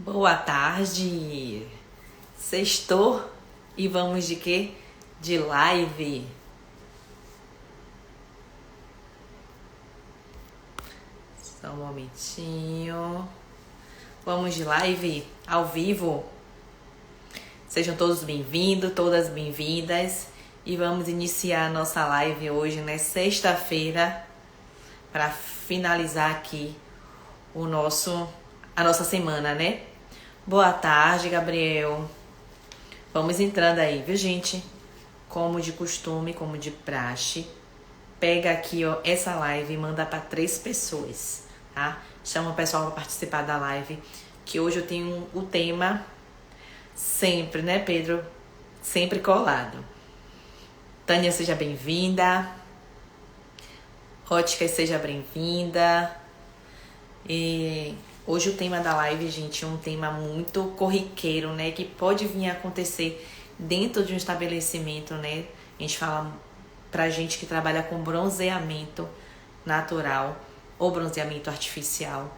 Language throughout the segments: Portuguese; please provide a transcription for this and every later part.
Boa tarde! Sextou e vamos de quê? De live. Só um momentinho. Vamos de live ao vivo. Sejam todos bem-vindos, todas bem-vindas. E vamos iniciar a nossa live hoje, né? Sexta-feira, para finalizar aqui a nossa semana, né? Boa tarde, Gabriel. Vamos entrando aí, viu, gente? Como de costume, como de praxe, pega aqui, ó, essa live e manda para 3 pessoas, tá? Chama o pessoal para participar da live, que hoje eu tenho o tema sempre, né, Pedro? Sempre colado. Tânia, seja bem-vinda. Ótica, seja bem-vinda. E hoje o tema da live, gente, é um tema muito corriqueiro, né? Que pode vir a acontecer dentro de um estabelecimento, né? A gente fala pra gente que trabalha com bronzeamento natural ou bronzeamento artificial.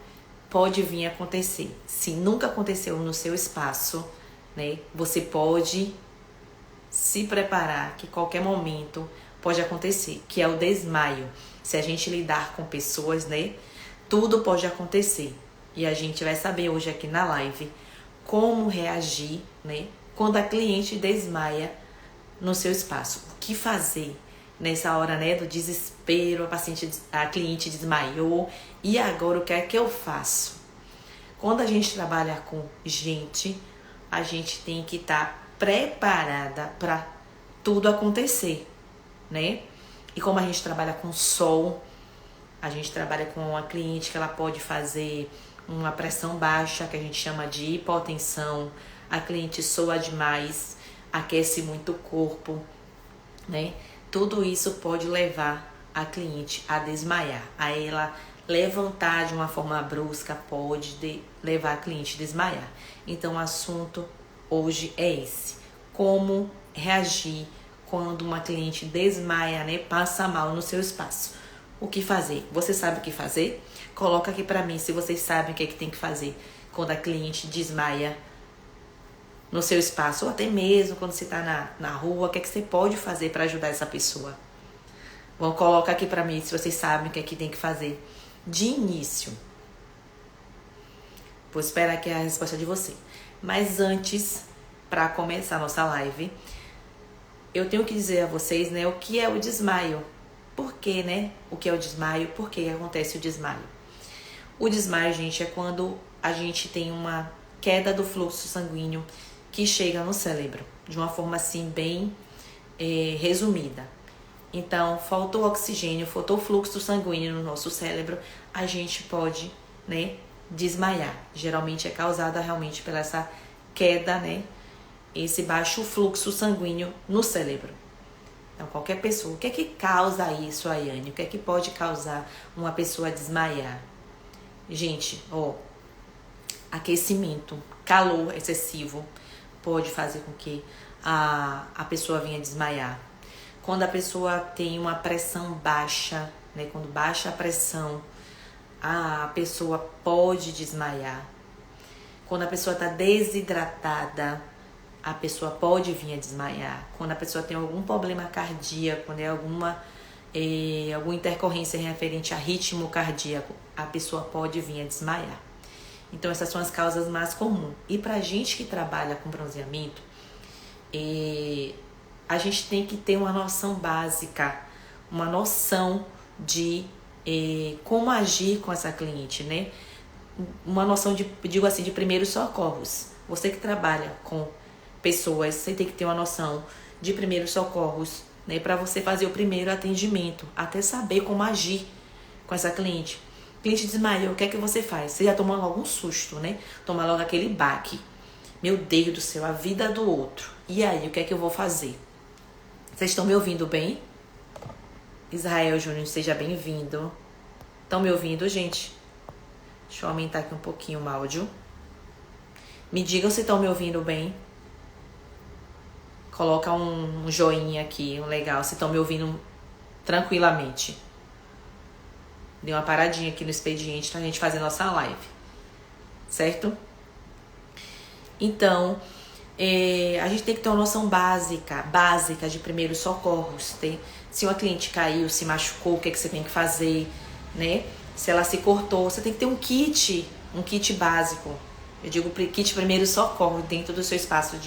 Pode vir a acontecer. Se nunca aconteceu no seu espaço, né? Você pode se preparar que qualquer momento pode acontecer, que é o desmaio. Se a gente lidar com pessoas, né? Tudo pode acontecer. E a gente vai saber hoje aqui na live como reagir, né? Quando a cliente desmaia no seu espaço. O que fazer nessa hora, né? Do desespero, a cliente desmaiou. E agora o que é que eu faço? Quando a gente trabalha com gente, a gente tem que estar preparada para tudo acontecer, né? E como a gente trabalha com sol, a gente trabalha com uma cliente que ela pode fazer uma pressão baixa, que a gente chama de hipotensão. A cliente soa demais, aquece muito o corpo, né? Tudo isso pode levar a cliente a desmaiar. A ela levantar de uma forma brusca pode levar a cliente a desmaiar. Então o assunto hoje é esse. Como reagir quando uma cliente desmaia, né? Passa mal no seu espaço. O que fazer? Você sabe o que fazer? Coloca aqui pra mim se vocês sabem o que é que tem que fazer quando a cliente desmaia no seu espaço, ou até mesmo quando você tá na rua, o que é que você pode fazer para ajudar essa pessoa? Vão colocar aqui pra mim se vocês sabem o que é que tem que fazer de início. Vou esperar aqui a resposta de você. Mas antes, para começar a nossa live, eu tenho que dizer a vocês, né, o que é o desmaio. Por que, né? O que é o desmaio? Por que acontece o desmaio? O desmaio, gente, é quando a gente tem uma queda do fluxo sanguíneo que chega no cérebro, de uma forma assim bem resumida. Então, faltou oxigênio, faltou fluxo sanguíneo no nosso cérebro, a gente pode, né, desmaiar. Geralmente é causada realmente pela essa queda, né, esse baixo fluxo sanguíneo no cérebro. Então, qualquer pessoa, o que é que causa isso, Ayane? O que é que pode causar uma pessoa desmaiar? Gente, aquecimento, calor excessivo pode fazer com que a pessoa venha desmaiar. Quando a pessoa tem uma pressão baixa, né? Quando baixa a pressão, a pessoa pode desmaiar. Quando a pessoa está desidratada, a pessoa pode vir a desmaiar. Quando a pessoa tem algum problema cardíaco, né, alguma intercorrência referente a ritmo cardíaco, a pessoa pode vir a desmaiar. Então, essas são as causas mais comuns. E pra gente que trabalha com bronzeamento, a gente tem que ter uma noção básica, uma noção de como agir com essa cliente, né? Uma noção de, digo assim, de primeiros socorros. Você que trabalha com pessoas, você tem que ter uma noção de primeiros socorros, né, para você fazer o primeiro atendimento, até saber como agir com essa cliente. Cliente desmaiou, o que é que você faz? Você já tomou algum susto, né? Toma logo aquele baque. Meu Deus do céu, a vida do outro. E aí, o que é que eu vou fazer? Vocês estão me ouvindo bem? Israel Júnior, seja bem-vindo. Estão me ouvindo, gente? Deixa eu aumentar aqui um pouquinho o áudio. Me digam se estão me ouvindo bem. Coloca um joinha aqui, um legal, se estão me ouvindo tranquilamente. Dei uma paradinha aqui no expediente pra gente fazer nossa live. Certo? Então, a gente tem que ter uma noção básica de primeiros socorros. Se uma cliente caiu, se machucou, o que você tem que fazer, né? Se ela se cortou, você tem que ter um kit básico. Eu digo kit primeiro socorro dentro do seu espaço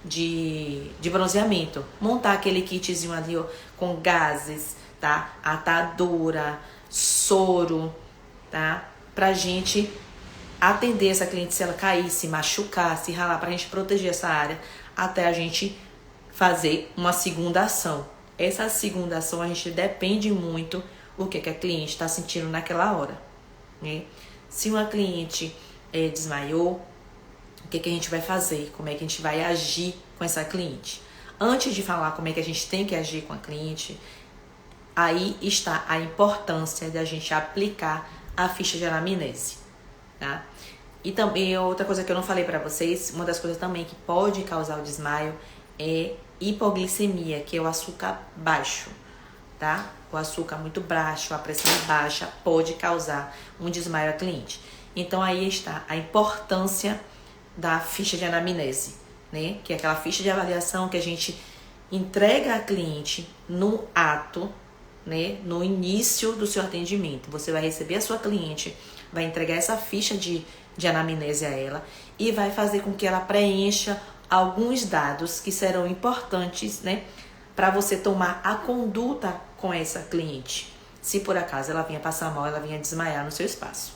de bronzeamento. Montar aquele kitzinho ali, ó, com gases, tá? Atadura, soro, tá? Pra gente atender essa cliente se ela cair, se machucar, se ralar, pra gente proteger essa área até a gente fazer uma segunda ação. Essa segunda ação a gente depende muito o que a cliente está sentindo naquela hora, né? Se uma cliente desmaiou, o que a gente vai fazer? Como é que a gente vai agir com essa cliente? Antes de falar como é que a gente tem que agir com a cliente, aí está a importância de a gente aplicar a ficha de anamnese, tá? E também outra coisa que eu não falei pra vocês, uma das coisas também que pode causar o desmaio é hipoglicemia, que é o açúcar baixo, tá? O açúcar muito baixo, a pressão baixa pode causar um desmaio à cliente. Então aí está a importância da ficha de anamnese, né? Que é aquela ficha de avaliação que a gente entrega à cliente no ato, né? No início do seu atendimento. Você vai receber a sua cliente, vai entregar essa ficha de anamnese a ela e vai fazer com que ela preencha alguns dados que serão importantes, né? Para você tomar a conduta com essa cliente. Se por acaso ela vinha passar mal, ela vinha desmaiar no seu espaço,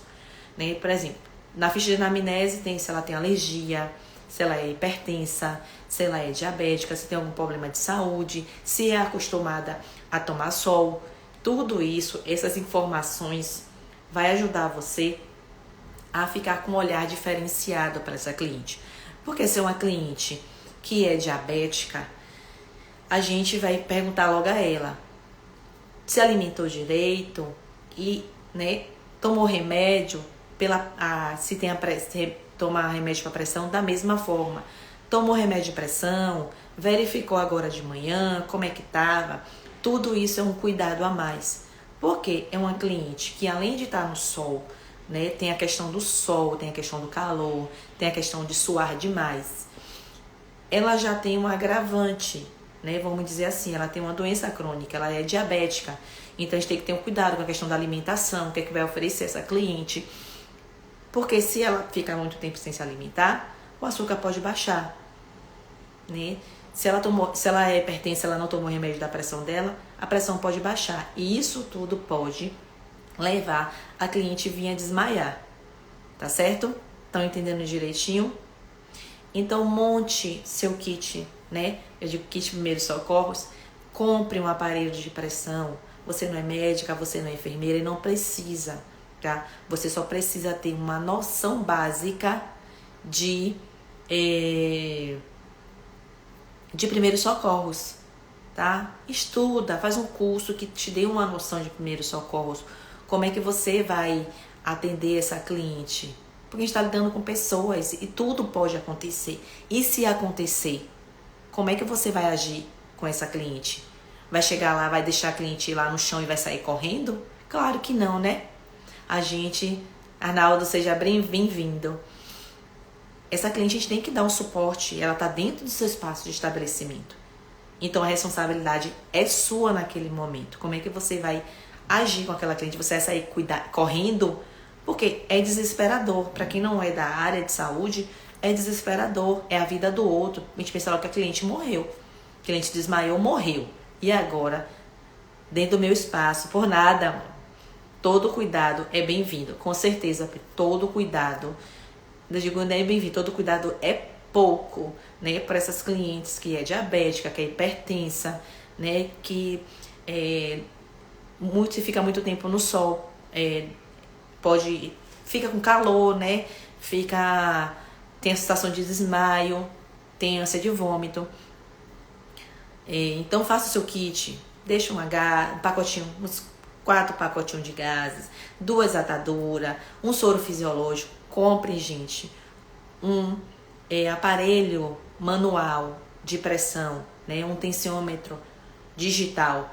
né? Por exemplo, na ficha de anamnese tem se ela tem alergia, se ela é hipertensa, se ela é diabética, se tem algum problema de saúde, se é acostumada a tomar sol. Tudo isso, essas informações vai ajudar você a ficar com um olhar diferenciado para essa cliente. Porque se é uma cliente que é diabética, a gente vai perguntar logo a ela se alimentou direito e, né, tomou remédio se tomar remédio para pressão da mesma forma. Tomou remédio de pressão, verificou agora de manhã como é que estava. Tudo isso é um cuidado a mais. Porque é uma cliente que, além de estar no sol, né, tem a questão do sol, tem a questão do calor, tem a questão de suar demais. Ela já tem um agravante, né? Vamos dizer assim, ela tem uma doença crônica, ela é diabética. Então a gente tem que ter um cuidado com a questão da alimentação, o que é que vai oferecer essa cliente. Porque se ela ficar muito tempo sem se alimentar, o açúcar pode baixar, né? Se ela é hipertensa, ela não tomou remédio da pressão dela, a pressão pode baixar. E isso tudo pode levar a cliente vir a desmaiar, tá certo? Estão entendendo direitinho? Então monte seu kit, né? Eu digo kit primeiros socorros. Compre um aparelho de pressão. Você não é médica, você não é enfermeira e não precisa, tá? Você só precisa ter uma noção básica de primeiros socorros, tá? Estuda, faz um curso que te dê uma noção de primeiros socorros. Como é que você vai atender essa cliente? Porque a gente está lidando com pessoas e tudo pode acontecer. E se acontecer, como é que você vai agir com essa cliente? Vai chegar lá, vai deixar a cliente ir lá no chão e vai sair correndo? Claro que não, né? Arnaldo, seja bem-vindo. Essa cliente a gente tem que dar um suporte, ela está dentro do seu espaço de estabelecimento. Então a responsabilidade é sua naquele momento. Como é que você vai agir com aquela cliente? Você vai sair correndo? Porque é desesperador. Para quem não é da área de saúde, é desesperador. É a vida do outro. A gente pensa logo que a cliente morreu. A cliente desmaiou, morreu. E agora, dentro do meu espaço, por nada, todo cuidado é bem-vindo. Com certeza, todo cuidado, eu digo, não é bem-vindo, todo cuidado é pouco, né? Para essas clientes que é diabética, que é hipertensa, né? Que se fica muito tempo no sol, fica com calor, né? Tem a sensação de desmaio, tem ânsia de vômito. Então faça o seu kit, deixa um pacotinho, uns 4 pacotinhos de gases, 2 ataduras, um soro fisiológico. Compre, gente, um aparelho manual de pressão, né? Um tensiômetro digital.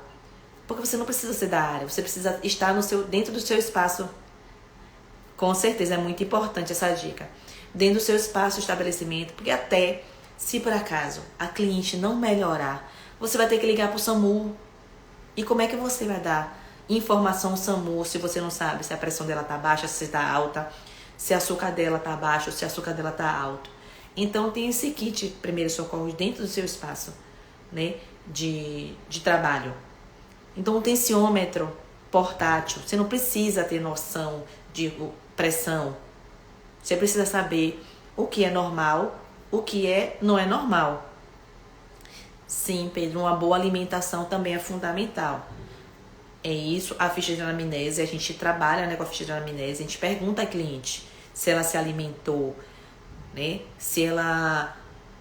Porque você não precisa ser da área, você precisa estar dentro do seu espaço Com certeza é muito importante essa dica. Dentro do seu espaço de estabelecimento, porque até se por acaso a cliente não melhorar, você vai ter que ligar para o SAMU. E como é que você vai dar informação ao SAMU se você não sabe se a pressão dela está baixa, se está alta, se o açúcar dela está baixo, se o açúcar dela está alto? Então tem esse kit primeiro socorro dentro do seu espaço, né, de trabalho. Então um tensiômetro portátil, você não precisa ter noção de pressão. Você precisa saber o que é normal, o que não é normal. Sim, Pedro, uma boa alimentação também é fundamental. É isso, a ficha de anamnese, a gente trabalha, né, com a ficha de anamnese, a gente pergunta à cliente se ela se alimentou, né,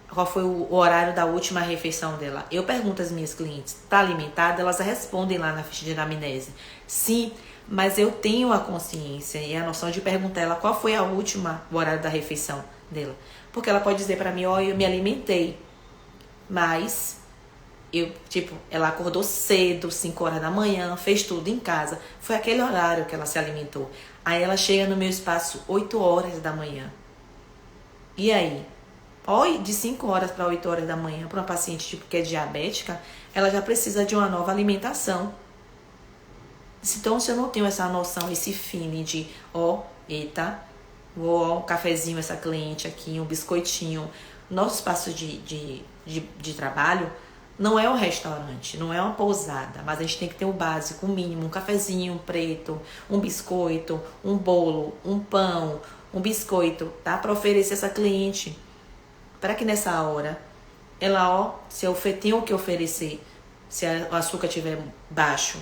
qual foi o horário da última refeição dela. Eu pergunto às minhas clientes, tá alimentada? Elas respondem lá na ficha de anamnese. Sim, mas eu tenho a consciência e a noção de perguntar ela qual foi o horário da refeição dela. Porque ela pode dizer para mim, eu me alimentei, mas ela acordou cedo, 5 horas da manhã, fez tudo em casa. Foi aquele horário que ela se alimentou. Aí ela chega no meu espaço 8 horas da manhã. E aí? De 5 horas para 8 horas da manhã, para uma paciente que é diabética, ela já precisa de uma nova alimentação. Então, se eu não tenho essa noção, esse feeling de, um cafezinho essa cliente aqui, um biscoitinho. Nosso espaço de trabalho não é um restaurante, não é uma pousada, mas a gente tem que ter o básico, o mínimo, um cafezinho preto, um biscoito, um bolo, um pão, um biscoito, tá? Para oferecer essa cliente. Para que nessa hora, ela, se eu tenho o que oferecer, se o açúcar estiver baixo,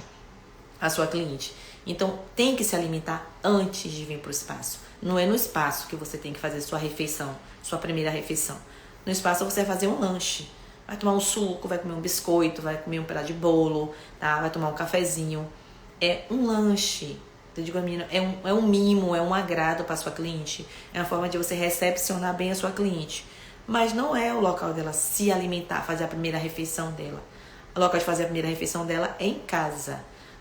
a sua cliente. Então, tem que se alimentar antes de vir para o espaço. Não é no espaço que você tem que fazer sua refeição, sua primeira refeição. No espaço você vai fazer um lanche. Vai tomar um suco, vai comer um biscoito, vai comer um pedaço de bolo, tá? Vai tomar um cafezinho. É um lanche. Eu digo a menina, é um mimo, é um agrado para sua cliente. É uma forma de você recepcionar bem a sua cliente. Mas não é o local dela se alimentar, fazer a primeira refeição dela. O local de fazer a primeira refeição dela é em casa.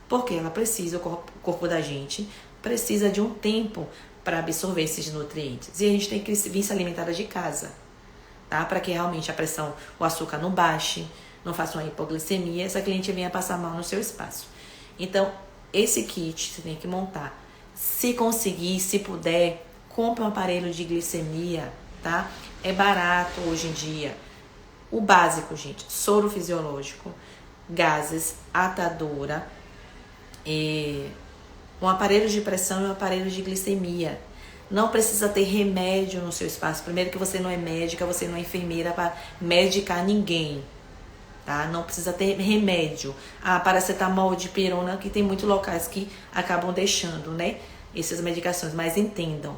Porque ela precisa, o corpo da gente precisa de um tempo para absorver esses nutrientes. E a gente tem que vir se alimentada de casa, tá? Para que realmente a pressão, o açúcar não baixe, não faça uma hipoglicemia, essa cliente venha passar mal no seu espaço. Então, esse kit você tem que montar. Se conseguir, se puder, compre um aparelho de glicemia, tá? É barato hoje em dia. O básico, gente, soro fisiológico, gases, atadura, um aparelho de pressão e um aparelho de glicemia. Não precisa ter remédio no seu espaço. Primeiro que você não é médica, você não é enfermeira para medicar ninguém, tá? Não precisa ter remédio. Paracetamol, dipirona, que tem muitos locais que acabam deixando, né, essas medicações. Mas entendam,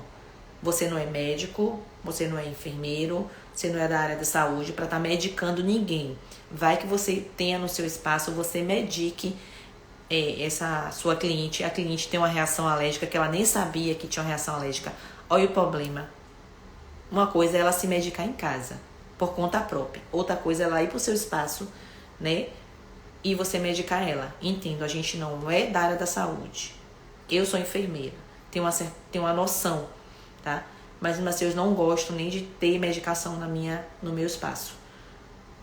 você não é médico, você não é enfermeiro, você não é da área da saúde para estar medicando ninguém. Vai que você tenha no seu espaço, você medique essa sua cliente. A cliente tem uma reação alérgica que ela nem sabia que tinha uma reação alérgica. Olha o problema. Uma coisa é ela se medicar em casa, por conta própria. Outra coisa é ela ir pro seu espaço, né, e você medicar ela. Entendo, a gente não é da área da saúde. Eu sou enfermeira, tenho uma noção, tá? Mas eu não gosto nem de ter medicação no meu espaço,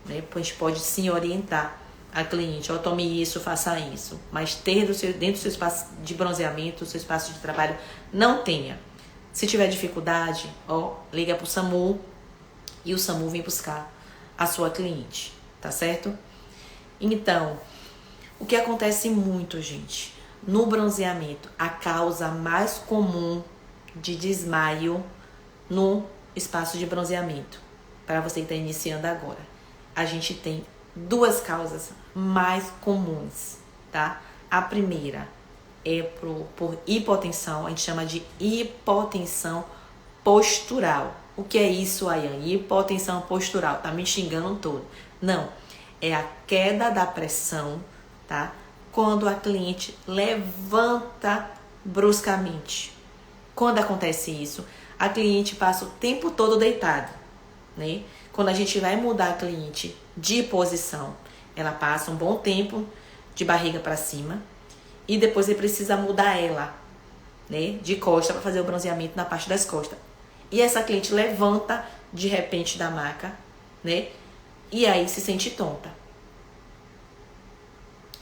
né? A gente pode sim orientar a cliente, tome isso, faça isso. Mas ter dentro do seu espaço de bronzeamento, do seu espaço de trabalho, não tenha. Se tiver dificuldade, liga pro SAMU e o SAMU vem buscar a sua cliente, tá certo? Então, o que acontece muito, gente, no bronzeamento, a causa mais comum de desmaio no espaço de bronzeamento, para você que está iniciando agora, a gente tem 2 causas mais comuns, tá? A primeira é por hipotensão, a gente chama de hipotensão postural. O que é isso, Ayane? Hipotensão postural, tá me xingando todo. Não, é a queda da pressão, tá? Quando a cliente levanta bruscamente. Quando acontece isso, a cliente passa o tempo todo deitada, né? Quando a gente vai mudar a cliente de posição, ela passa um bom tempo de barriga para cima e depois ele precisa mudar ela, né, de costa para fazer o bronzeamento na parte das costas. E essa cliente levanta de repente da maca, né? E aí se sente tonta.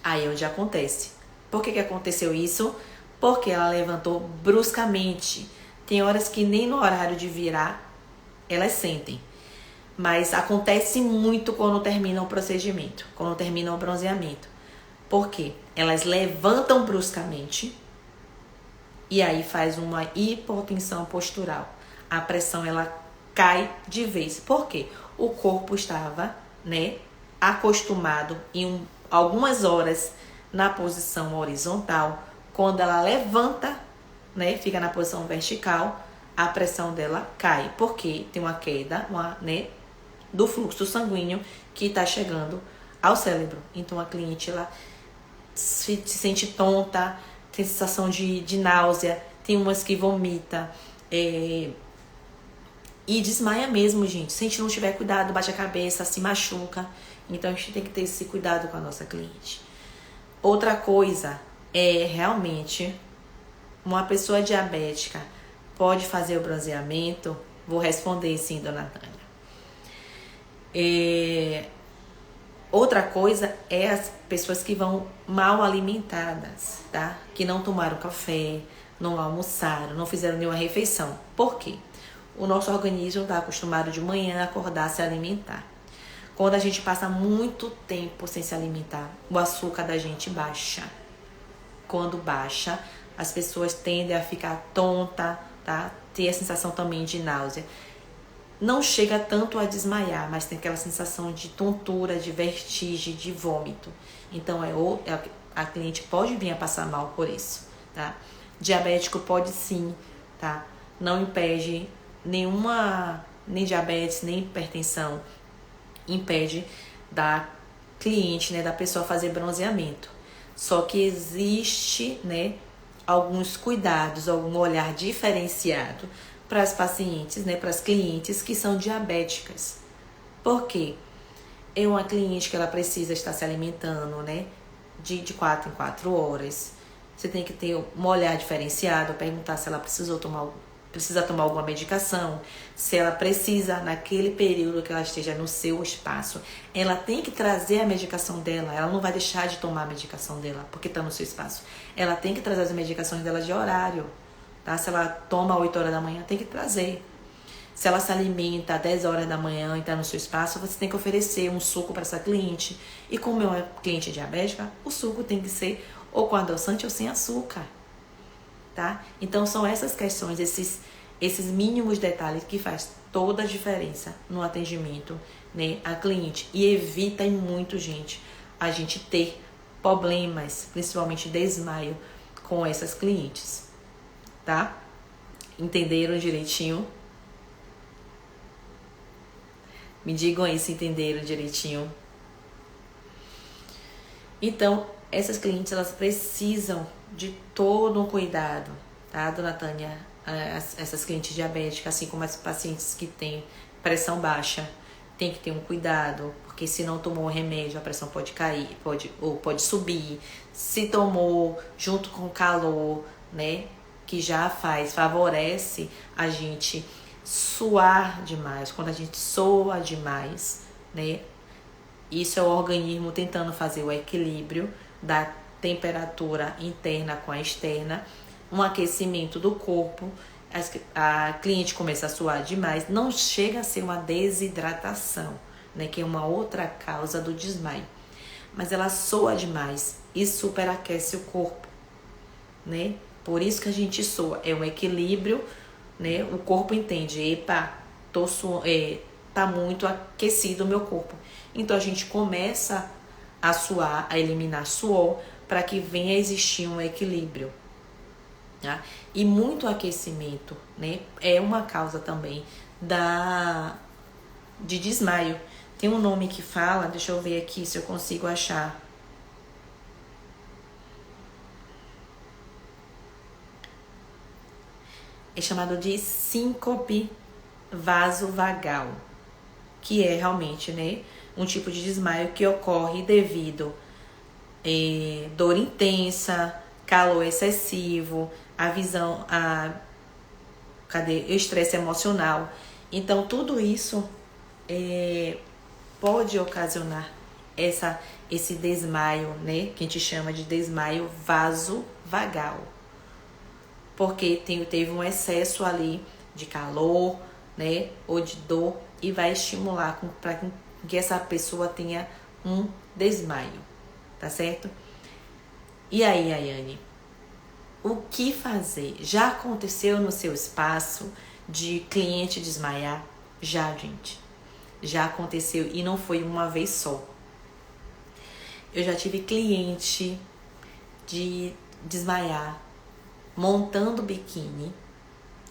Aí é onde acontece. Por que aconteceu isso? Porque ela levantou bruscamente. Tem horas que nem no horário de virar elas sentem. Mas acontece muito quando termina o procedimento, quando termina o bronzeamento. Por quê? Elas levantam bruscamente e aí faz uma hipotensão postural. A pressão ela cai de vez. Por quê? O corpo estava, né, acostumado em algumas horas na posição horizontal. Quando ela levanta, né, fica na posição vertical, a pressão dela cai. Porque tem uma queda, né, do fluxo sanguíneo que está chegando ao cérebro. Então a cliente ela se sente tonta, tem sensação de náusea, tem umas que vomita e desmaia mesmo, gente. Se a gente não tiver cuidado, bate a cabeça, se machuca. Então a gente tem que ter esse cuidado com a nossa cliente. Outra coisa é realmente uma pessoa diabética pode fazer o bronzeamento? Vou responder sim, dona Tânia. Outra coisa é as pessoas que vão mal alimentadas, tá? Que não tomaram café, não almoçaram, não fizeram nenhuma refeição. Por quê? O nosso organismo está acostumado de manhã a acordar, se alimentar. Quando a gente passa muito tempo sem se alimentar, o açúcar da gente baixa. Quando baixa, as pessoas tendem a ficar tonta, tá? Ter a sensação também de náusea. Não chega tanto a desmaiar, mas tem aquela sensação de tontura, de vertigem, de vômito. Então, a cliente pode vir a passar mal por isso, tá? Diabético pode sim, tá? Não impede nem diabetes, nem hipertensão, impede da cliente, né, da pessoa fazer bronzeamento. Só que existe, né, alguns cuidados, algum olhar diferenciado para as pacientes, né, para as clientes que são diabéticas. Por quê? É uma cliente que ela precisa estar se alimentando, né, de 4 em 4 horas. Você tem que ter um olhar diferenciado, perguntar se ela precisa tomar alguma medicação, se ela precisa, naquele período que ela esteja no seu espaço, ela tem que trazer a medicação dela, ela não vai deixar de tomar a medicação dela, porque está no seu espaço. Ela tem que trazer as medicações dela de horário, tá? Se ela toma 8 horas da manhã, tem que trazer. Se ela se alimenta às 10 horas da manhã e está no seu espaço, você tem que oferecer um suco para essa cliente. E como é uma cliente diabética, o suco tem que ser ou com adoçante ou sem açúcar. Tá? Então são essas questões, esses mínimos detalhes que faz toda a diferença no atendimento, né, a cliente, e evita muito, gente, a gente ter problemas, principalmente desmaio, com essas clientes, tá? Entenderam direitinho? Me digam aí se entenderam direitinho. Então, essas clientes, elas precisam de todo um cuidado, tá, dona Tânia? Essas clientes diabéticas, assim como as pacientes que têm pressão baixa, tem que ter um cuidado, porque se não tomou o remédio, a pressão pode cair, pode subir. Se tomou junto com o calor, né, que já favorece a gente suar demais. Quando a gente soa demais, né, isso é o organismo tentando fazer o equilíbrio da temperatura interna com a externa, um aquecimento do corpo. A cliente começa a suar demais, não chega a ser uma desidratação, né, que é uma outra causa do desmaio, mas ela soa demais e superaquece o corpo, né? Por isso que a gente soa, é um equilíbrio, né? O corpo entende, epa, tá muito aquecido o meu corpo, então a gente começa a suar, a eliminar suor, para que venha a existir um equilíbrio, tá? E muito aquecimento, né, é uma causa também de desmaio. Tem um nome que fala, deixa eu ver aqui se eu consigo achar. É chamado de síncope vasovagal, que é realmente, né, um tipo de desmaio que ocorre devido dor intensa, calor excessivo, a visão, o estresse emocional. Então, tudo isso pode ocasionar esse desmaio, né? Que a gente chama de desmaio vasovagal. Porque teve um excesso ali de calor, né? Ou de dor, e vai estimular para que essa pessoa tenha um desmaio, tá certo? E aí, Ayane, o que fazer? Já aconteceu no seu espaço de cliente desmaiar? Já, gente. Já aconteceu e não foi uma vez só. Eu já tive cliente de desmaiar montando biquíni,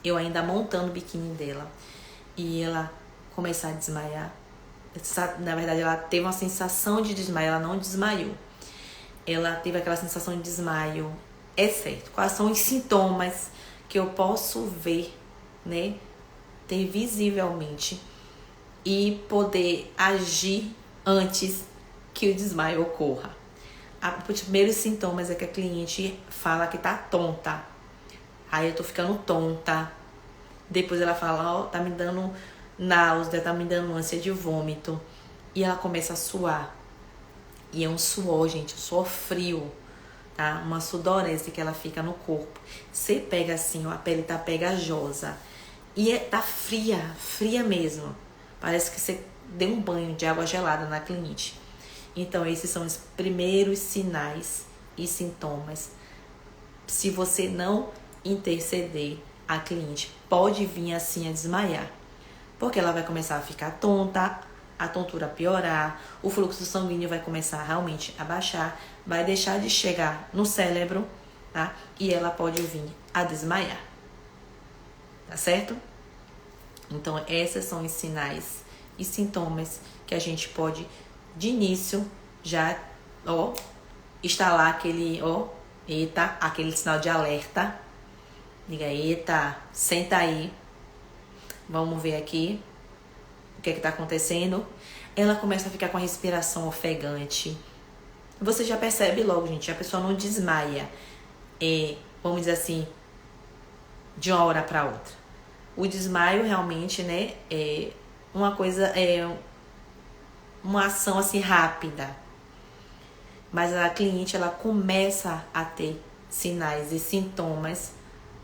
eu ainda montando o biquíni dela, e ela começar a desmaiar. Na verdade, ela teve uma sensação de desmaio, ela não desmaiou. Ela teve aquela sensação de desmaio. É certo. Quais são os sintomas que eu posso ver, né? Ter visivelmente e poder agir antes que o desmaio ocorra. Os primeiros sintomas é que a cliente fala que tá tonta. Aí eu tô ficando tonta. Depois ela fala, tá me dando náusea, tá me dando ânsia de vômito. E ela começa a suar. E é um suor, gente, um suor frio, tá? Uma sudorese que ela fica no corpo. Você pega assim, ó, a pele tá pegajosa. E tá fria mesmo. Parece que você deu um banho de água gelada na cliente. Então, esses são os primeiros sinais e sintomas. Se você não interceder, a cliente pode vir assim a desmaiar. Porque ela vai começar a ficar tonta, a tontura piorar, o fluxo sanguíneo vai começar realmente a baixar, vai deixar de chegar no cérebro, tá? E ela pode vir a desmaiar. Tá certo? Então, esses são os sinais e sintomas que a gente pode, de início, já, instalar aquele, aquele sinal de alerta. Diga, eita, senta aí. Vamos ver aqui o que tá acontecendo. Ela começa a ficar com a respiração ofegante. Você já percebe logo, gente, a pessoa não desmaia, vamos dizer assim, de uma hora para outra. O desmaio realmente, né, é uma coisa, uma ação assim rápida. Mas a cliente, ela começa a ter sinais e sintomas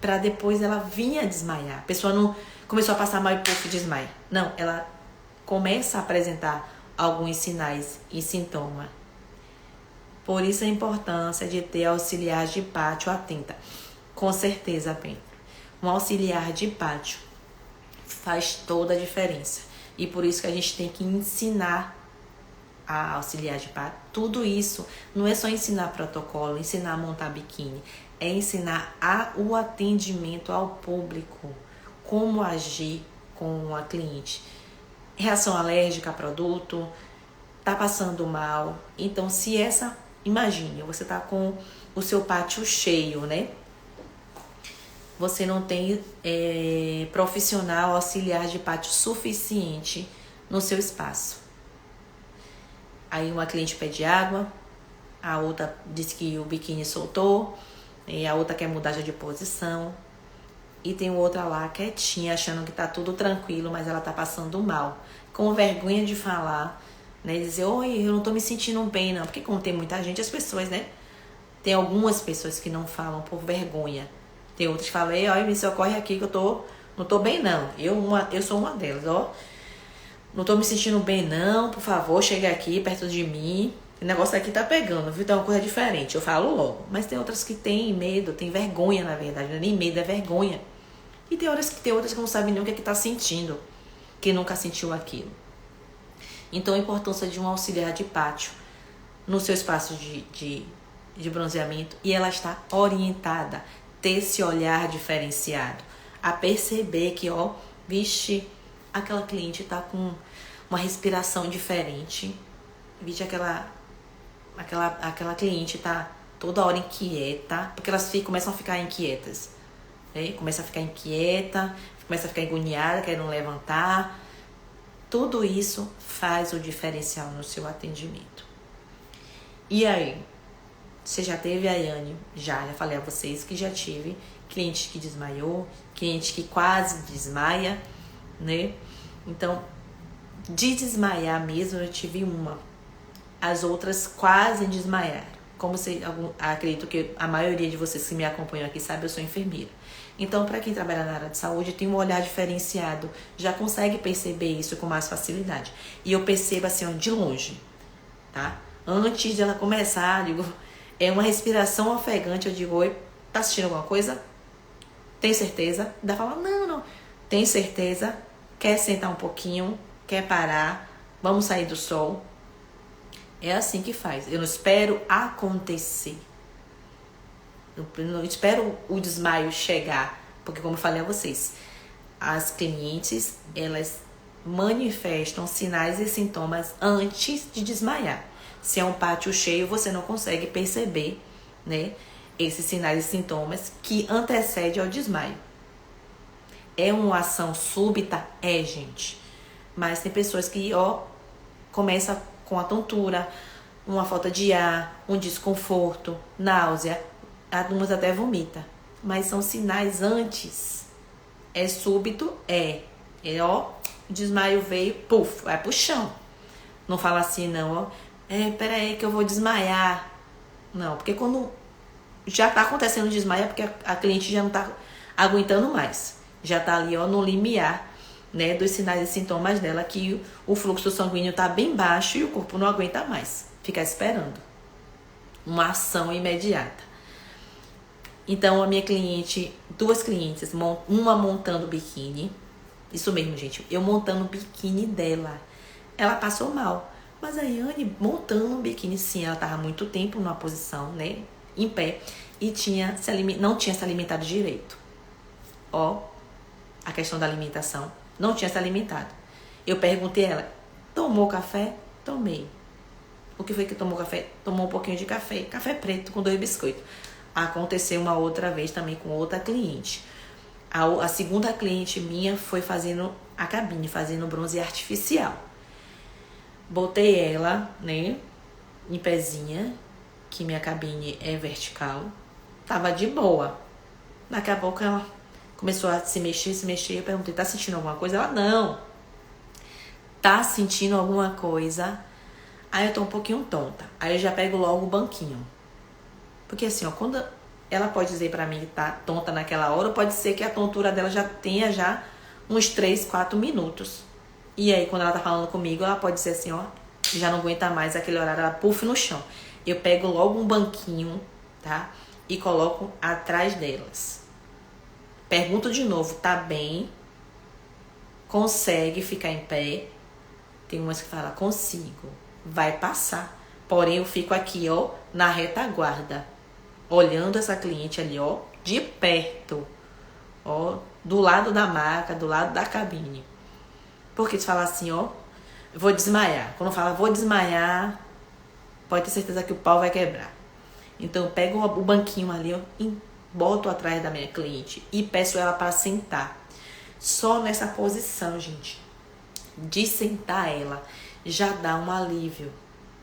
para depois ela vir a desmaiar. A pessoa não começou a passar mal e pouco desmaia. Não, ela começa a apresentar alguns sinais e sintomas. Por isso a importância de ter auxiliar de pátio atenta. Com certeza, bem. Um auxiliar de pátio faz toda a diferença. E por isso que a gente tem que ensinar a auxiliar de pátio. Tudo isso não é só ensinar protocolo, ensinar a montar biquíni. É ensinar o atendimento ao público. Como agir com a cliente. Reação alérgica a produto, tá passando mal. Então, imagine, você tá com o seu pátio cheio, né? Você não tem profissional auxiliar de pátio suficiente no seu espaço. Aí uma cliente pede água, a outra diz que o biquíni soltou, e a outra quer mudar já de posição. E tem outra lá quietinha, achando que tá tudo tranquilo, mas ela tá passando mal. Com vergonha de falar, né? Dizer, oi, eu não tô me sentindo bem, não. Porque como tem muita gente, as pessoas, né? Tem algumas pessoas que não falam por vergonha. Tem outras que falam, olha, me socorre aqui que eu não tô bem, não. Eu sou uma delas, Não tô me sentindo bem, não. Por favor, chega aqui perto de mim. O negócio aqui tá pegando, viu? Tem uma coisa diferente. Eu falo logo. Mas tem outras que têm medo, tem vergonha, na verdade. Não é nem medo, é vergonha. E tem outras que não sabem nem o que é que tá sentindo, que nunca sentiu aquilo. Então, a importância de um auxiliar de pátio no seu espaço de bronzeamento, e ela está orientada, ter esse olhar diferenciado, a perceber que, vixe, aquela cliente tá com uma respiração diferente, vixe, aquela cliente tá toda hora inquieta, porque elas começam a ficar inquietas. Começa a ficar inquieta, começa a ficar agoniada, querendo levantar. Tudo isso faz o diferencial no seu atendimento. E aí? Você já teve, Ayane? Já falei a vocês que já tive cliente que desmaiou, cliente que quase desmaia, né? Então, de desmaiar mesmo, eu tive uma. As outras quase desmaiaram. Como acredito que a maioria de vocês que me acompanham aqui sabe, eu sou enfermeira. Então, para quem trabalha na área de saúde, tem um olhar diferenciado, já consegue perceber isso com mais facilidade. E eu percebo assim, ó, de longe, tá? Antes de ela começar, eu digo, é uma respiração ofegante, eu digo, oi, tá assistindo alguma coisa? Tem certeza? Ainda fala, não. Tem certeza? Quer sentar um pouquinho? Quer parar? Vamos sair do sol? É assim que faz. Eu não espero acontecer. Eu não espero o desmaio chegar. Porque, como eu falei a vocês, as clientes, elas manifestam sinais e sintomas antes de desmaiar. Se é um pátio cheio, você não consegue perceber, né, esses sinais e sintomas que antecedem ao desmaio. É uma ação súbita? É, gente. Mas tem pessoas que, começam com a tontura, uma falta de ar, um desconforto, náusea, algumas até vomita. Mas são sinais antes. É súbito? O desmaio veio, puf, vai pro chão. Não fala assim, não, peraí que eu vou desmaiar. Não, porque quando já tá acontecendo o desmaio, é porque a cliente já não tá aguentando mais. Já tá ali, no limiar, né, dos sinais e sintomas dela, que o fluxo sanguíneo tá bem baixo e o corpo não aguenta mais. Ficar esperando uma ação imediata. Então, a minha cliente, duas clientes, uma montando o biquíni. Isso mesmo, gente. Eu montando o biquíni dela. Ela passou mal. Mas a Yane montando o biquíni, sim, ela tava muito tempo numa posição, né, em pé. E não tinha se alimentado direito. A questão da alimentação. Não tinha se alimentado. Eu perguntei a ela, tomou café? Tomei. O que foi que tomou café? Tomou um pouquinho de café. Café preto com 2 biscoitos. Aconteceu uma outra vez também com outra cliente. A segunda cliente minha foi fazendo a cabine, fazendo bronze artificial. Botei ela, né, em pezinha, que minha cabine é vertical. Tava de boa. Daqui a pouco ela começou a se mexer. Eu perguntei, tá sentindo alguma coisa? Ela, não. Tá sentindo alguma coisa? Aí eu tô um pouquinho tonta. Aí eu já pego logo o banquinho. Porque assim, quando ela pode dizer pra mim que tá tonta naquela hora, pode ser que a tontura dela já tenha uns 3, 4 minutos. E aí, quando ela tá falando comigo, ela pode dizer assim, já não aguenta mais aquele horário, ela puff no chão. Eu pego logo um banquinho, tá? E coloco atrás delas. Pergunto de novo, tá bem? Consegue ficar em pé? Tem umas que falam, consigo. Vai passar. Porém, eu fico aqui, na retaguarda. Olhando essa cliente ali, de perto. Do lado da maca, do lado da cabine. Porque se falar assim, vou desmaiar. Quando fala vou desmaiar, pode ter certeza que o pau vai quebrar. Então eu pego o banquinho ali, e boto atrás da minha cliente e peço ela para sentar. Só nessa posição, gente, de sentar ela, já dá um alívio.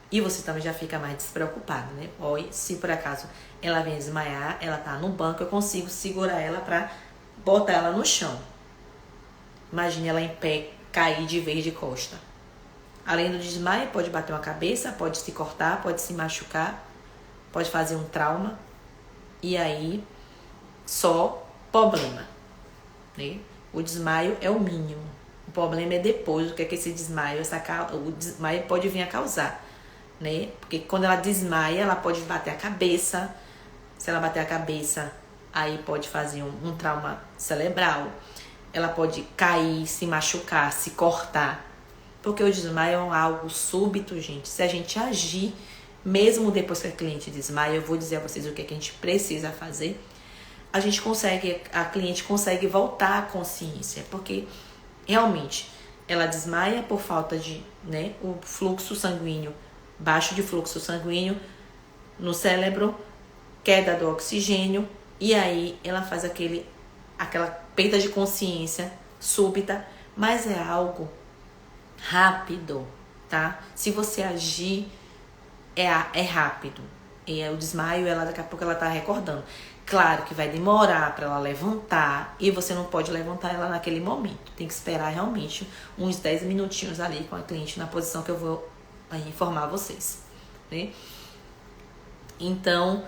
E você também já fica mais despreocupado, né? Se por acaso ela vem desmaiar, ela tá no banco, eu consigo segurar ela para botar ela no chão. Imagine ela em pé, cair de vez de costa. Além do desmaio, pode bater uma cabeça, pode se cortar, pode se machucar, pode fazer um trauma. E aí, só problema, né? O desmaio é o mínimo. O problema é depois, o que é que esse desmaio, o desmaio pode vir a causar, né? Porque quando ela desmaia, ela pode bater a cabeça. Se ela bater a cabeça, aí pode fazer um trauma cerebral. Ela pode cair, se machucar, se cortar. Porque o desmaio é algo súbito, gente. Se a gente agir, mesmo depois que a cliente desmaia, eu vou dizer a vocês o que a gente precisa fazer. A cliente consegue voltar à consciência. Porque, realmente, ela desmaia por falta de, né, o fluxo sanguíneo, baixo de fluxo sanguíneo no cérebro, queda do oxigênio, e aí ela faz aquela perda de consciência súbita, mas é algo rápido, tá? Se você agir, é rápido. E o desmaio, daqui a pouco ela tá recordando. Claro que vai demorar para ela levantar e você não pode levantar ela naquele momento. Tem que esperar realmente uns 10 minutinhos ali com a cliente na posição que eu vou informar vocês, né? Então,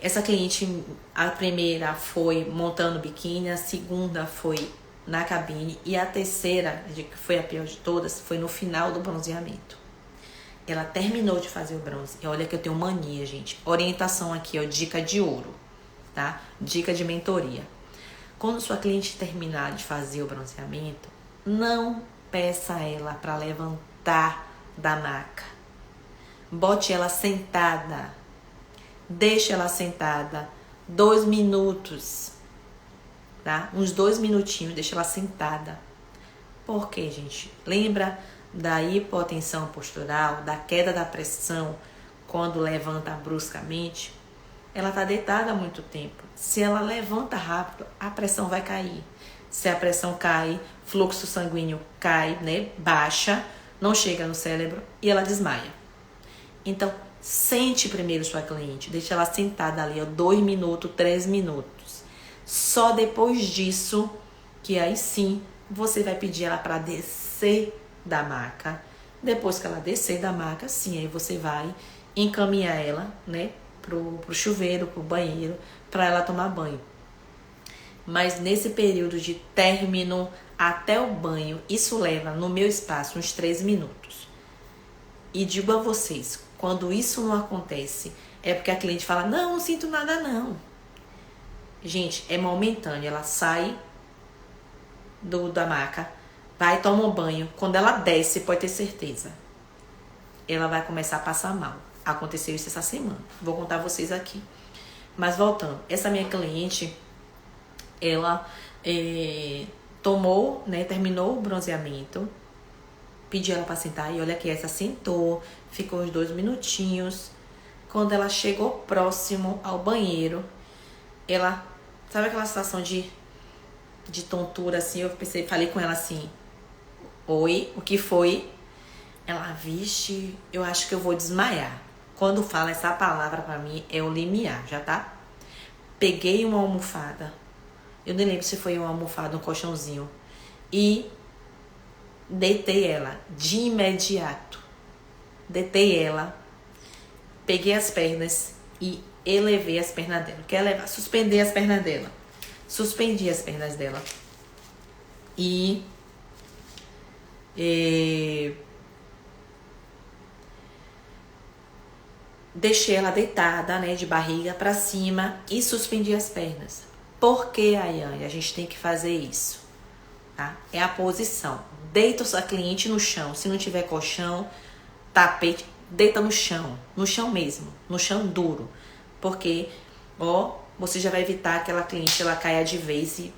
essa cliente, a primeira foi montando biquíni, a segunda foi na cabine e a terceira, que foi a pior de todas, foi no final do bronzeamento. Ela terminou de fazer o bronze. E olha que eu tenho mania, gente. Orientação aqui, ó, dica de ouro, tá? Dica de mentoria. Quando sua cliente terminar de fazer o bronzeamento, não peça ela para levantar da maca. Bote ela sentada. Deixe ela sentada 2 minutos, tá? Uns 2 minutinhos, deixa ela sentada. Por quê, gente? Lembra da hipotensão postural, da queda da pressão quando levanta bruscamente? Ela está deitada há muito tempo. Se ela levanta rápido, a pressão vai cair. Se a pressão cai, fluxo sanguíneo cai, né? Baixa, não chega no cérebro e ela desmaia. Então, sente primeiro sua cliente, deixa ela sentada ali, ó, 2 minutos, 3 minutos. Só depois disso, que aí sim, você vai pedir ela para descer da maca. Depois que ela descer da maca, sim, aí você vai encaminhar ela, né, pro chuveiro, pro banheiro, para ela tomar banho. Mas nesse período de término até o banho, isso leva, no meu espaço, uns 3 minutos. E digo a vocês, quando isso não acontece, é porque a cliente fala, não sinto nada não. Gente, é momentâneo, ela sai da maca, vai tomar um banho. Quando ela desce, pode ter certeza, ela vai começar a passar mal. Aconteceu isso essa semana. Vou contar a vocês aqui. Mas voltando, essa minha cliente, ela tomou, né, terminou o bronzeamento, pedi ela para sentar e olha que essa sentou, ficou uns 2 minutinhos. Quando ela chegou próximo ao banheiro, ela, sabe aquela situação de tontura assim? Eu pensei, falei com ela assim, oi, o que foi? Ela, vixe, eu acho que eu vou desmaiar. Quando fala essa palavra pra mim, é o limiar, já tá? Peguei uma almofada, eu nem lembro se foi uma almofada, um colchãozinho, e deitei ela de imediato. Deitei ela, peguei as pernas e elevei as pernas dela. Quer levar? Suspender as pernas dela. Suspendi as pernas dela. E deixei ela deitada, né, de barriga para cima e suspendi as pernas. Por que, Ayane, a gente tem que fazer isso? Tá? É a posição. Deita a cliente no chão. Se não tiver colchão, tapete, deita no chão mesmo, no chão duro. Porque, ó, você já vai evitar que aquela cliente ela caia de vez e,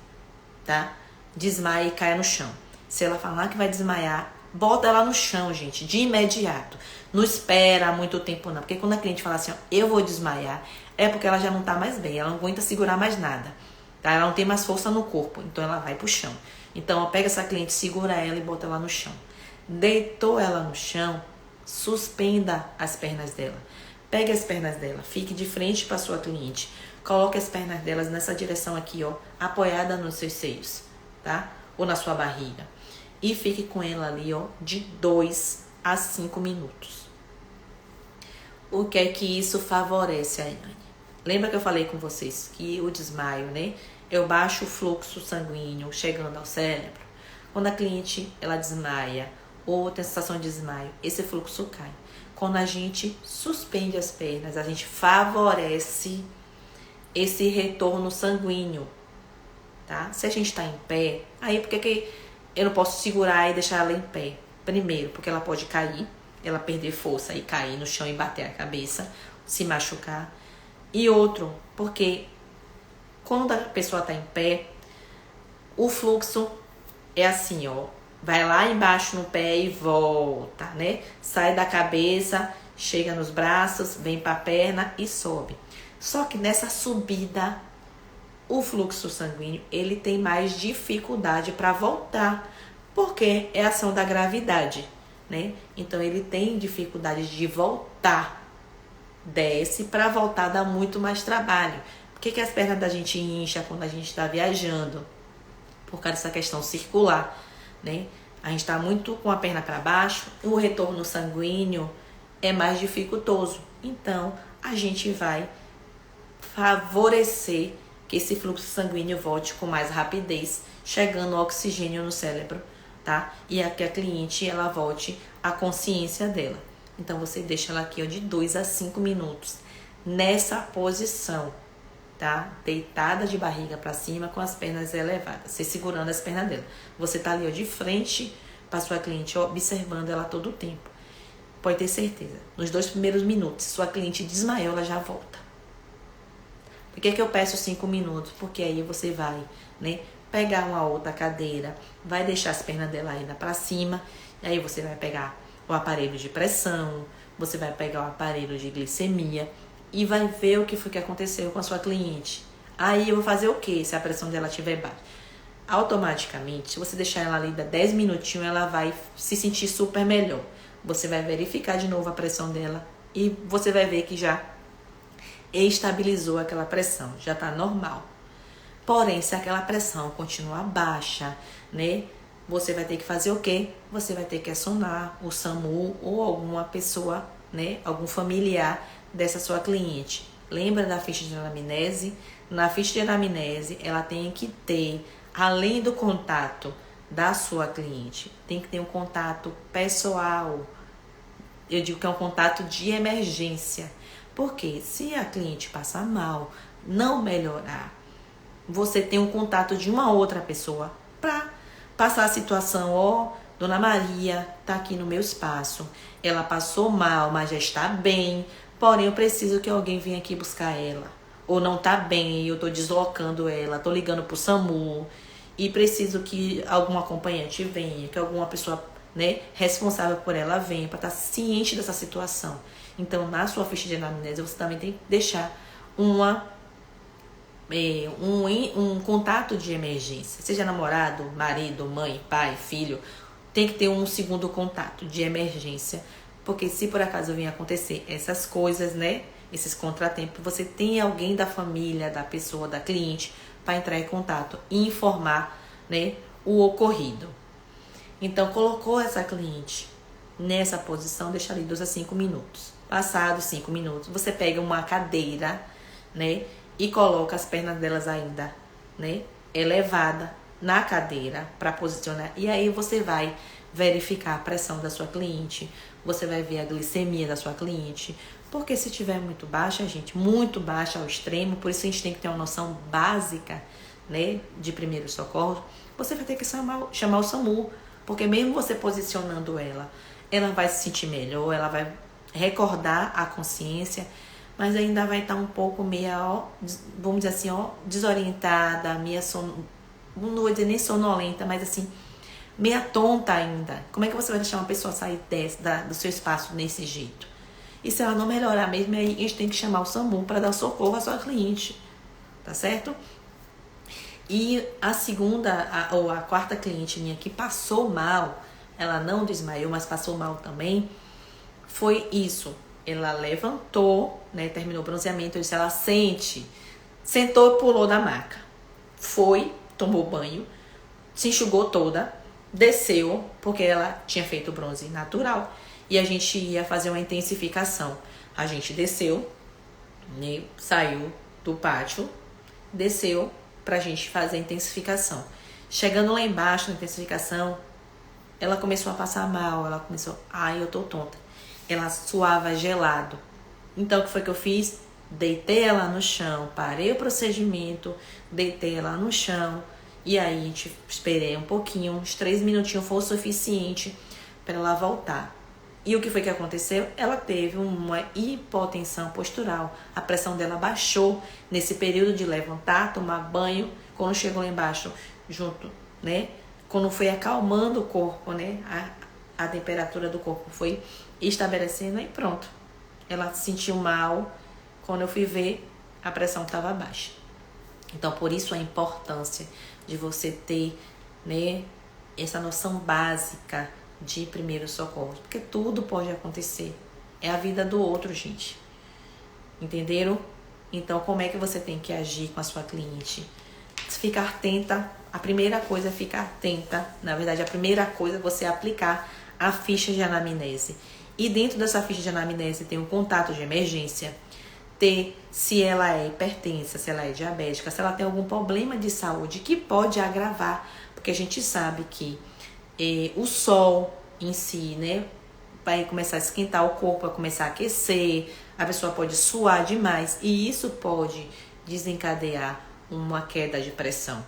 tá? Desmaia e caia no chão. Se ela falar que vai desmaiar, bota ela no chão, gente, de imediato. Não espera muito tempo não, porque quando a cliente fala assim, ó, eu vou desmaiar, é porque ela já não tá mais bem, ela não aguenta segurar mais nada, tá? Ela não tem mais força no corpo, então ela vai pro chão. Então, ó, pega essa cliente, segura ela e bota ela no chão. Deitou ela no chão, suspenda as pernas dela. Pegue as pernas dela, fique de frente para sua cliente. Coloque as pernas delas nessa direção aqui, ó, apoiada nos seus seios, tá? Ou na sua barriga. E fique com ela ali, ó, de 2 a 5 minutos. O que é que isso favorece, Ayane? Lembra que eu falei com vocês que o desmaio, né? Eu baixo o fluxo sanguíneo chegando ao cérebro. Quando a cliente, ela desmaia ou tem sensação de desmaio, esse fluxo cai. Quando a gente suspende as pernas, a gente favorece esse retorno sanguíneo, tá? Se a gente tá em pé, aí por que eu não posso segurar e deixar ela em pé? Primeiro, porque ela pode cair, ela perder força e cair no chão e bater a cabeça, se machucar. E outro, porque quando a pessoa tá em pé, o fluxo é assim, ó, vai lá embaixo no pé e volta, né? Sai da cabeça, chega nos braços, vem pra perna e sobe. Só que nessa subida, o fluxo sanguíneo, ele tem mais dificuldade para voltar, porque é a ação da gravidade, né? Então, ele tem dificuldade de voltar. Desce, para voltar dá muito mais trabalho, Por que as pernas da gente incha quando a gente está viajando? Por causa dessa questão circular, né? A gente está muito com a perna para baixo, o retorno sanguíneo é mais dificultoso. Então, a gente vai favorecer que esse fluxo sanguíneo volte com mais rapidez, chegando o oxigênio no cérebro, tá? E a que a cliente, ela volte à consciência dela. Então, você deixa ela aqui, ó, de 2 a 5 minutos, nessa posição, tá? Deitada de barriga para cima, com as pernas elevadas, você segurando as pernas dela. Você tá ali, ó, de frente para sua cliente, ó, observando ela todo o tempo. Pode ter certeza, nos 2 primeiros minutos, se sua cliente desmaiou, ela já volta. Por que eu peço 5 minutos? Porque aí você vai, né, pegar uma outra cadeira, vai deixar as pernas dela ainda para cima, e aí você vai pegar o aparelho de pressão, você vai pegar o aparelho de glicemia e vai ver o que foi que aconteceu com a sua cliente. Aí eu vou fazer o que se a pressão dela estiver baixa? Automaticamente, se você deixar ela ali 10 minutinhos, ela vai se sentir super melhor. Você vai verificar de novo a pressão dela e você vai ver que já estabilizou aquela pressão, já está normal. Porém, se aquela pressão continuar baixa, né, você vai ter que fazer o quê? Você vai ter que acionar o SAMU ou alguma pessoa, né, algum familiar dessa sua cliente. Lembra da ficha de anamnese? Na ficha de anamnese, ela tem que ter, além do contato da sua cliente, tem que ter um contato pessoal. Eu digo que é um contato de emergência. Porque se a cliente passar mal, não melhorar, você tem um contato de uma outra pessoa para passar a situação. Ó, Dona Maria tá aqui no meu espaço, ela passou mal, mas já está bem, porém eu preciso que alguém venha aqui buscar ela. Ou não tá bem, eu tô deslocando ela, tô ligando pro SAMU e preciso que algum acompanhante venha, que alguma pessoa, né, responsável por ela venha para estar ciente dessa situação. Então, na sua ficha de anamnese, você também tem que deixar um contato de emergência. Seja namorado, marido, mãe, pai, filho, tem que ter um segundo contato de emergência. Porque se por acaso vir acontecer essas coisas, né, esses contratempos, você tem alguém da família, da pessoa, da cliente, para entrar em contato e informar, né, o ocorrido. Então, colocou essa cliente nessa posição, deixa ali 2 a 5 minutos. Passados 5 minutos, você pega uma cadeira, né, e coloca as pernas delas ainda, né, elevada na cadeira para posicionar. E aí você vai verificar a pressão da sua cliente, você vai ver a glicemia da sua cliente, porque se tiver muito baixa, gente, muito baixa ao extremo, por isso a gente tem que ter uma noção básica, né, de primeiro socorro, você vai ter que chamar o SAMU, porque mesmo você posicionando ela, ela vai se sentir melhor, ela vai recordar a consciência, mas ainda vai estar um pouco meia, ó, vamos dizer assim, ó, desorientada, meia não vou dizer nem sonolenta, mas assim, meia tonta ainda. Como é que você vai deixar uma pessoa sair do seu espaço desse jeito? E se ela não melhorar mesmo, aí a gente tem que chamar o SAMU para dar socorro à sua cliente, tá certo? E a segunda, ou a quarta cliente minha que passou mal, ela não desmaiou, mas passou mal também, foi isso. Ela levantou, né, terminou o bronzeamento, eu disse, ela sentou e pulou da maca. Foi, tomou banho, se enxugou toda, desceu, porque ela tinha feito bronze natural, e a gente ia fazer uma intensificação. A gente desceu, né, saiu do pátio, desceu pra gente fazer a intensificação. Chegando lá embaixo na intensificação, ela começou a passar mal, ela começou, ai, eu tô tonta. Ela suava gelado. Então, o que foi que eu fiz? Deitei ela no chão, parei o procedimento, deitei ela no chão, e aí a gente esperei um pouquinho, uns 3 minutinhos foi o suficiente para ela voltar. E o que foi que aconteceu? Ela teve uma hipotensão postural. A pressão dela baixou nesse período de levantar, tomar banho, quando chegou lá embaixo, junto, né? Quando foi acalmando o corpo, né? A temperatura do corpo foi estabelecendo e pronto. Ela se sentiu mal. Quando eu fui ver, a pressão estava baixa. Então, por isso a importância de você ter, né, essa noção básica de primeiro socorro. Porque tudo pode acontecer. É a vida do outro, gente. Entenderam? Então, como é que você tem que agir com a sua cliente? Ficar atenta. A primeira coisa é ficar atenta. Na verdade, a primeira coisa é você aplicar a ficha de anamnese. E dentro dessa ficha de anamnese tem um contato de emergência, ter se ela é hipertensa, se ela é diabética, se ela tem algum problema de saúde que pode agravar, porque a gente sabe que o sol em si, né, vai começar a esquentar o corpo, vai começar a aquecer, a pessoa pode suar demais e isso pode desencadear uma queda de pressão.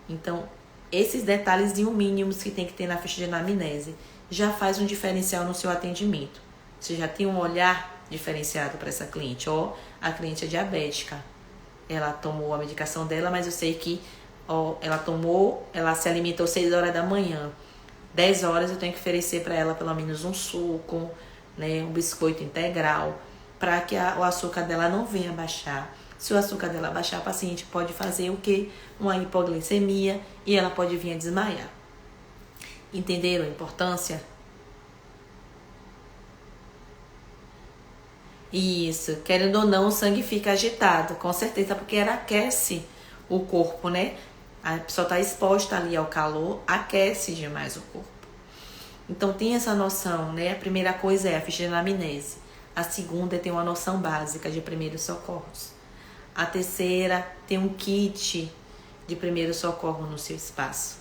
Então, esses detalhes mínimos que tem que ter na ficha de anamnese já faz um diferencial no seu atendimento. Você já tem um olhar diferenciado para essa cliente. Ó, a cliente é diabética, ela tomou a medicação dela, mas eu sei que ela se alimentou 6 horas da manhã. 10 horas eu tenho que oferecer para ela pelo menos um suco, né, um biscoito integral, para que o açúcar dela não venha baixar. Se o açúcar dela baixar, a paciente pode fazer o quê? Uma hipoglicemia e ela pode vir a desmaiar. Entenderam a importância? Isso, querendo ou não, o sangue fica agitado, com certeza, porque ela aquece o corpo, né? A pessoa está exposta ali ao calor, aquece demais o corpo. Então tem essa noção, né? A primeira coisa é a ficha de anamnese. A segunda é ter uma noção básica de primeiros socorros. A terceira, tem um kit de primeiro socorro no seu espaço.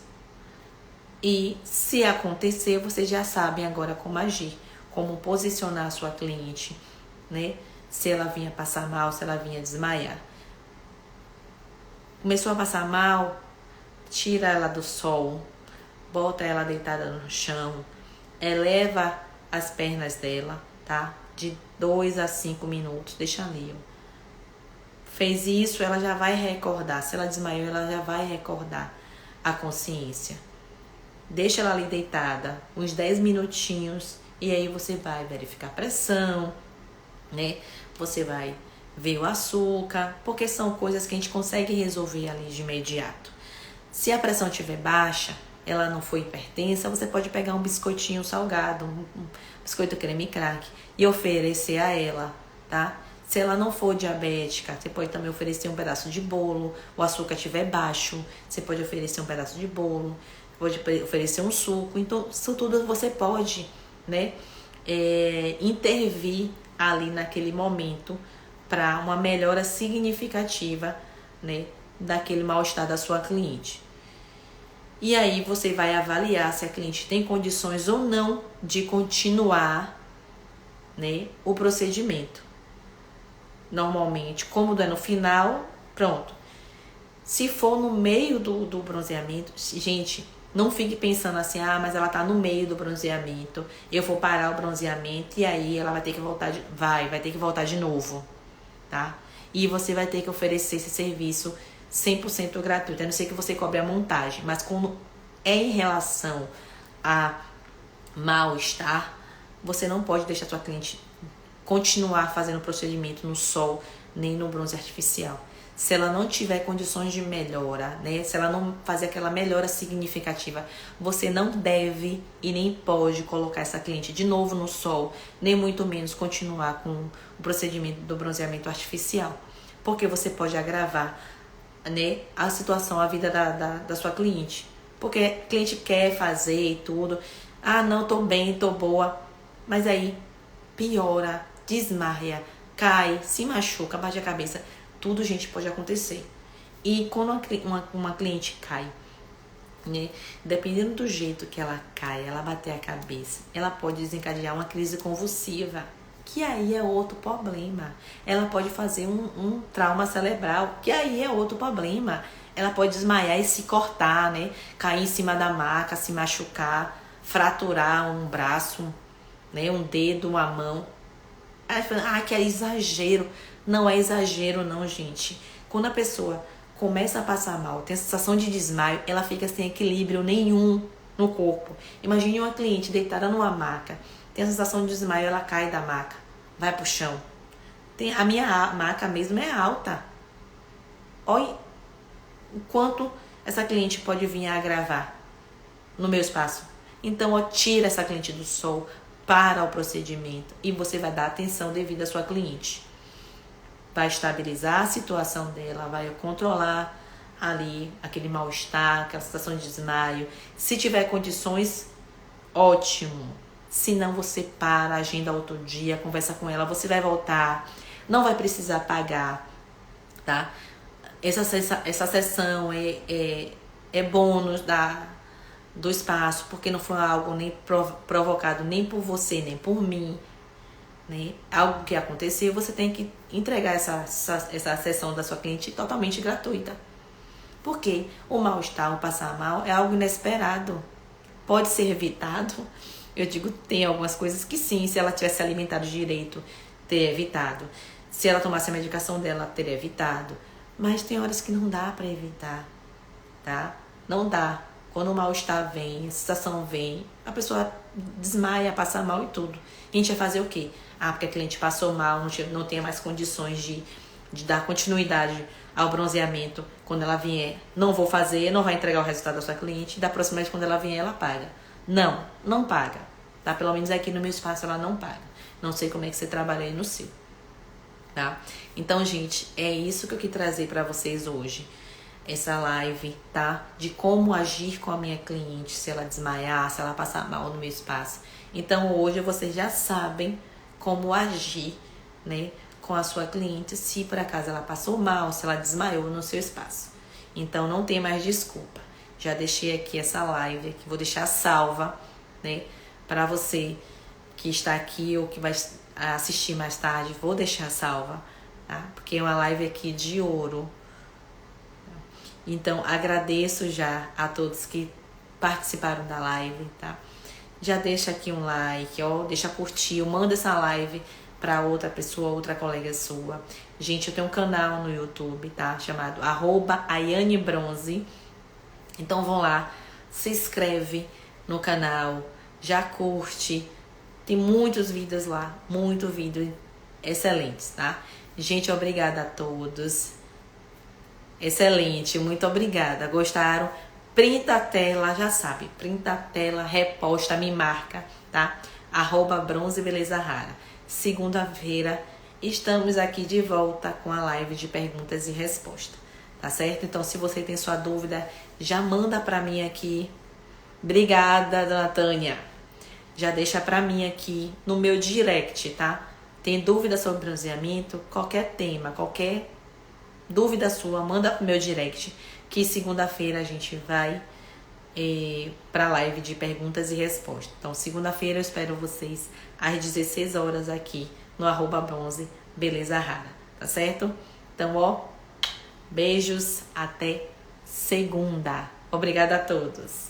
E se acontecer, vocês já sabem agora como agir, como posicionar a sua cliente, né? Se ela vinha passar mal, se ela vinha desmaiar. Começou a passar mal, tira ela do sol, bota ela deitada no chão, eleva as pernas dela, tá? De 2 a 5 minutos, deixa ali, ó. Fez isso, ela já vai recordar. Se ela desmaiou, ela já vai recordar a consciência. Deixa ela ali deitada uns 10 minutinhos e aí você vai verificar a pressão, né? Você vai ver o açúcar, porque são coisas que a gente consegue resolver ali de imediato. Se a pressão estiver baixa, ela não for hipertensa, você pode pegar um biscoitinho salgado, um biscoito creme crack e oferecer a ela, tá? Se ela não for diabética, você pode também oferecer um pedaço de bolo. O açúcar estiver baixo, você pode oferecer um pedaço de bolo, pode oferecer um suco. Então, isso tudo você pode, né, intervir ali naquele momento para uma melhora significativa, né, daquele mal-estar da sua cliente. E aí você vai avaliar se a cliente tem condições ou não de continuar, né, o procedimento. Normalmente, como é no final, pronto. Se for no meio do bronzeamento, gente, não fique pensando assim, mas ela tá no meio do bronzeamento, eu vou parar o bronzeamento e aí ela vai ter que voltar, vai ter que voltar de novo, tá? E você vai ter que oferecer esse serviço 100% gratuito, a não ser que você cobre a montagem, mas quando é em relação a mal-estar, você não pode deixar sua cliente continuar fazendo o procedimento no sol, nem no bronze artificial. Se ela não tiver condições de melhora, né? Se ela não fazer aquela melhora significativa, você não deve e nem pode colocar essa cliente de novo no sol, nem muito menos continuar com o procedimento do bronzeamento artificial, porque você pode agravar, né, a situação, a vida da sua cliente. Porque a cliente quer fazer e tudo, não, tô bem, tô boa, mas aí piora, desmaia, cai, se machuca, bate a cabeça. Tudo, gente, pode acontecer. E quando uma cliente cai, né, dependendo do jeito que ela cai, ela bater a cabeça, ela pode desencadear uma crise convulsiva, que aí é outro problema. Ela pode fazer um trauma cerebral, que aí é outro problema. Ela pode desmaiar e se cortar, né, cair em cima da maca, se machucar, fraturar um braço, né, um dedo, uma mão. Aí fala, que é exagero. Não é exagero não, gente. Quando a pessoa começa a passar mal, tem a sensação de desmaio, ela fica sem equilíbrio nenhum no corpo. Imagine uma cliente deitada numa maca, tem a sensação de desmaio, ela cai da maca, vai pro chão. A minha maca mesmo é alta. Olha o quanto essa cliente pode vir a agravar no meu espaço. Então, tira essa cliente do sol, para o procedimento e você vai dar atenção devida à sua cliente. vai estabilizar a situação dela, vai controlar ali aquele mal-estar, aquela situação de desmaio. Se tiver condições, ótimo. Se não, você para, agenda outro dia, conversa com ela, você vai voltar, não vai precisar pagar, tá? Essa sessão é bônus do espaço, porque não foi algo nem provocado nem por você, nem por mim, né? Algo que aconteceu, você tem que entregar essa sessão da sua cliente totalmente gratuita. Porque o mal-estar, o passar mal, é algo inesperado. Pode ser evitado. Eu digo, tem algumas coisas que sim, se ela tivesse alimentado direito, teria evitado. Se ela tomasse a medicação dela, teria evitado. Mas tem horas que não dá para evitar, tá? Não dá. Quando o mal-estar vem, a sensação vem, a pessoa desmaia, passa mal e tudo. E a gente vai fazer o quê? Ah, porque a cliente passou mal, não tem mais condições de dar continuidade ao bronzeamento. Quando ela vier, não vou fazer, não vai entregar o resultado da sua cliente. Da próxima vez, quando ela vier, ela paga. Não paga. Tá? Pelo menos aqui no meu espaço ela não paga. Não sei como é que você trabalha aí no seu. Tá? Então, gente, é isso que eu quis trazer para vocês hoje. Essa live, tá? De como agir com a minha cliente, se ela desmaiar, se ela passar mal no meu espaço. Então, hoje vocês já sabem como agir, né, com a sua cliente, se por acaso ela passou mal, se ela desmaiou no seu espaço. Então, não tem mais desculpa. Já deixei aqui essa live, que vou deixar salva, né, para você que está aqui ou que vai assistir mais tarde, vou deixar salva, tá? Porque é uma live aqui de ouro. Então, agradeço já a todos que participaram da live, tá? Já deixa aqui um like, ó, deixa curtir, manda essa live para outra pessoa, outra colega sua. Gente, eu tenho um canal no YouTube, tá? Chamado @AianeBronze. Então vão lá, se inscreve no canal, já curte. Tem muitos vídeos lá, muito vídeo excelentes, tá? Gente, obrigada a todos. Excelente, muito obrigada. Gostaram? Printa a tela, já sabe. Printa a tela, reposta, me marca, tá? @Bronze Beleza Rara. Segunda-feira estamos aqui de volta com a live de perguntas e respostas, tá certo? Então, se você tem sua dúvida, já manda pra mim aqui. Obrigada, dona Tânia. Já deixa pra mim aqui no meu direct, tá? Tem dúvida sobre bronzeamento? Qualquer tema, qualquer dúvida sua, manda pro meu direct, que segunda-feira a gente vai pra live de perguntas e respostas. Então, segunda-feira eu espero vocês às 16 horas aqui no @Bronze Beleza Rara, tá certo? Então, ó, beijos, até segunda. Obrigada a todos.